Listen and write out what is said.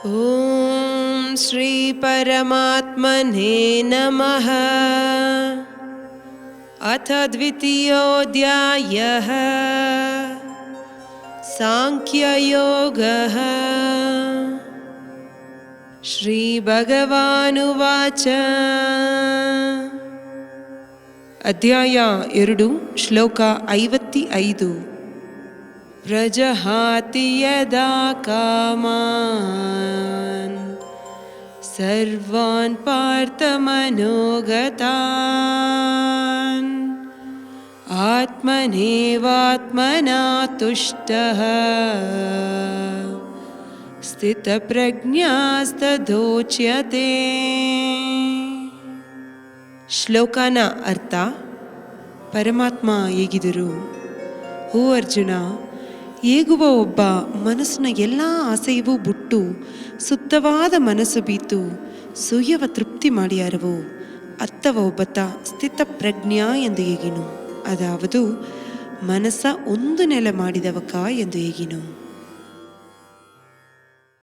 ಓಂ ಶ್ರೀ ಪರಮಾತ್ಮನೇ ನಮಃ. ಅಥ ದ್ವಿತೀಯೋಧ್ಯಾಯಃ ಸಾಂಖ್ಯಯೋಗಃ. ಶ್ರೀ ಭಗವಾನುವಾಚ. ಅಧ್ಯಾಯ 2 ಶ್ಲೋಕ 55. ಪ್ರಜಹಾತಿ ಯದಾ ಕಾಮಾನ್ ಸರ್ವಾನ್ ಪಾರ್ಥ ಮನೋಗತಾನ್ ಆತ್ಮನೇವಾತ್ಮನಾ ತುಷ್ಟಃ ಸ್ಥಿತಪ್ರಜ್ಞಾಸ್ತದೋಚ್ಯತೆ. ಶ್ಲೋಕನ ಅರ್ಥ: ಪರಮಾತ್ಮ ಹೇಗಿದರು? ಓ ಅರ್ಜುನ, ಹೇಗುವ ಒಬ್ಬ ಮನಸ್ಸಿನ ಎಲ್ಲ ಆಸೆಯವೂ ಬಿಟ್ಟು ಶುದ್ಧವಾದ ಮನಸ್ಸು ಬೀತು ಸುಯವ ತೃಪ್ತಿ ಮಾಡಿಯಾರವೋ ಅತ್ತವ ಒಬ್ಬತ ಸ್ಥಿತ ಪ್ರಜ್ಞಾ ಎಂದು ಹೇಗಿನು, ಅದಾವುದು ಮನಸ್ಸ ಒಂದು ನೆಲೆ ಮಾಡಿದವಕ ಎಂದು ಹೇಗಿನು.